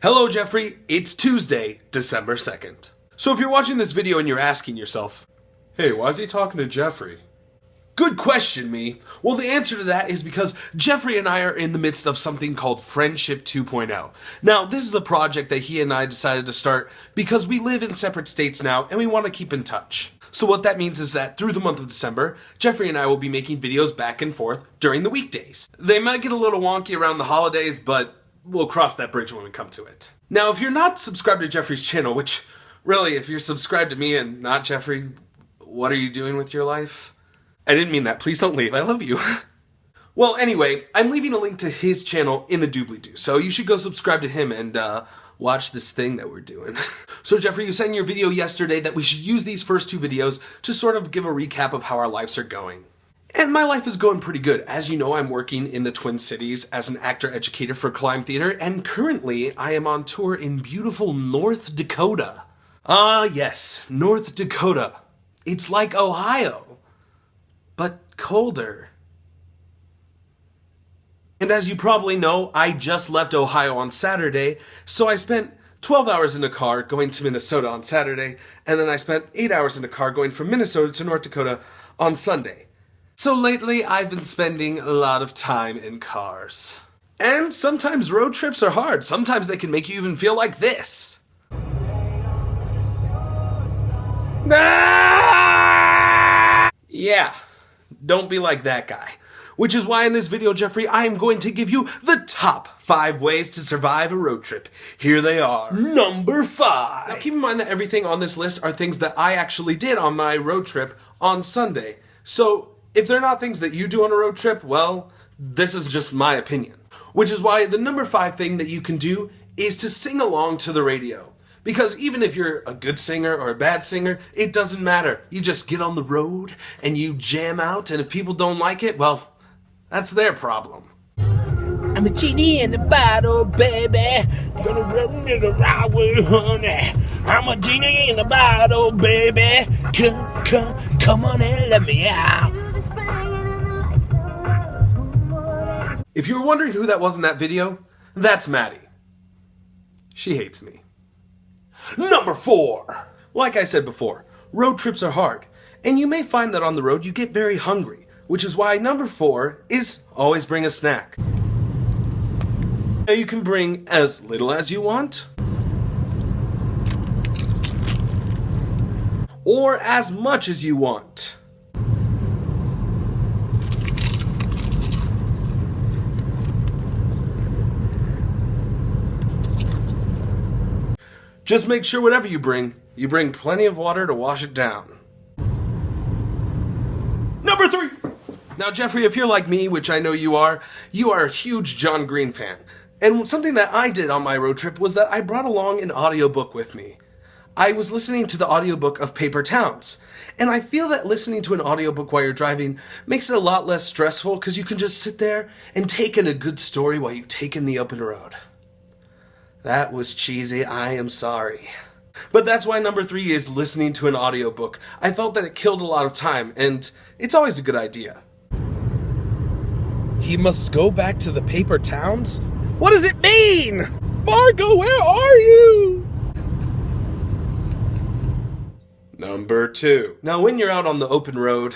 Hello, Jeffrey. It's Tuesday, December 2nd. So if you're watching this video and you're asking yourself, hey, why is he talking to Jeffrey? Good question, me. Well, the answer to that is because Jeffrey and I are in the midst of something called Friendship 2.0. Now, this is a project that he and I decided to start because we live in separate states now and we want to keep in touch. So what that means is that through the month of December, Jeffrey and I will be making videos back and forth during the weekdays. They might get a little wonky around the holidays, but we'll cross that bridge when we come to it. Now, if you're not subscribed to Jeffrey's channel, which, really, if you're subscribed to me and not Jeffrey, what are you doing with your life? I didn't mean that. Please don't leave. I love you. Well, anyway, I'm leaving a link to his channel in the doobly-doo, so you should go subscribe to him and, watch this thing that we're doing. So, Jeffrey, you said in your video yesterday that we should use these first two videos to sort of give a recap of how our lives are going. And my life is going pretty good. As you know, I'm working in the Twin Cities as an actor-educator for Climb Theater, and currently I am on tour in beautiful North Dakota. Ah, yes, North Dakota. It's like Ohio, but colder. And as you probably know, I just left Ohio on Saturday, so I spent 12 hours in a car going to Minnesota on Saturday, and then I spent 8 hours in a car going from Minnesota to North Dakota on Sunday. So lately, I've been spending a lot of time in cars. And sometimes road trips are hard. Sometimes they can make you even feel like this. Ah! Yeah, don't be like that guy. Which is why in this video, Jeffrey, I am going to give you the top 5 ways to survive a road trip. Here they are. Number 5. Now keep in mind that everything on this list are things that I actually did on my road trip on Sunday. So if they're not things that you do on a road trip, well, this is just my opinion. Which is why the number 5 thing that you can do is to sing along to the radio. Because even if you're a good singer or a bad singer, it doesn't matter. You just get on the road and you jam out, and if people don't like it, well, that's their problem. I'm a genie in the bottle, baby. Gonna run it around with honey. I'm a genie in the bottle, baby. Come on and let me out. If you were wondering who that was in that video, that's Maddie. She hates me. Number 4. Like I said before, road trips are hard, and you may find that on the road you get very hungry, which is why number 4 is always bring a snack. Now you can bring as little as you want, or as much as you want. Just make sure whatever you bring plenty of water to wash it down. Number 3! Now, Jeffrey, if you're like me, which I know you are a huge John Green fan. And something that I did on my road trip was that I brought along an audiobook with me. I was listening to the audiobook of Paper Towns. And I feel that listening to an audiobook while you're driving makes it a lot less stressful because you can just sit there and take in a good story while you take in the open road. That was cheesy, I am sorry. But that's why number 3 is listening to an audiobook. I felt that it killed a lot of time, and it's always a good idea. He must go back to the Paper Towns? What does it mean? Margo, where are you? Number 2. Now when you're out on the open road,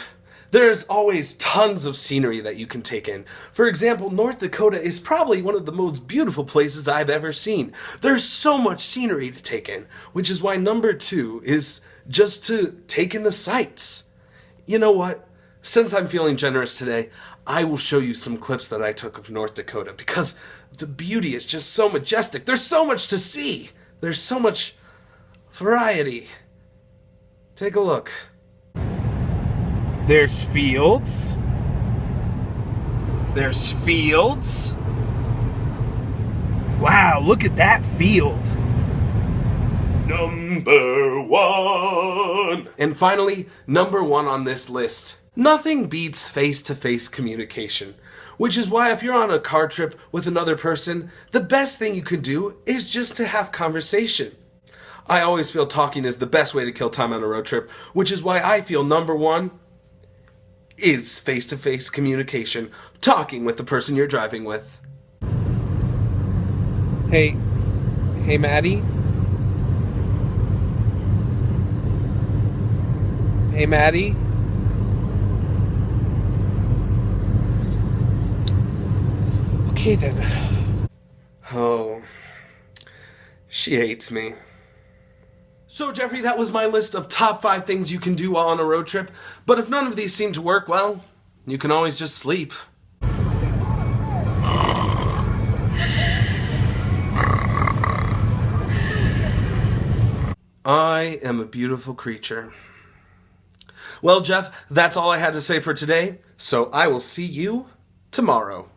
there's always tons of scenery that you can take in. For example, North Dakota is probably one of the most beautiful places I've ever seen. There's so much scenery to take in, which is why number 2 is just to take in the sights. You know what? Since I'm feeling generous today, I will show you some clips that I took of North Dakota because the beauty is just so majestic. There's so much to see. There's so much variety. Take a look. There's fields. There's fields. Wow, look at that field. Number 1. And finally, number 1 on this list. Nothing beats face-to-face communication. Which is why if you're on a car trip with another person, the best thing you can do is just to have conversation. I always feel talking is the best way to kill time on a road trip, which is why I feel number 1 is face-to-face communication, talking with the person you're driving with. Hey, Maddie? Hey, Maddie? Okay, then. Oh, she hates me. So, Jeffrey, that was my list of top 5 things you can do while on a road trip. But if none of these seem to work, well, you can always just sleep. I am a beautiful creature. Well, Jeff, that's all I had to say for today, so I will see you tomorrow.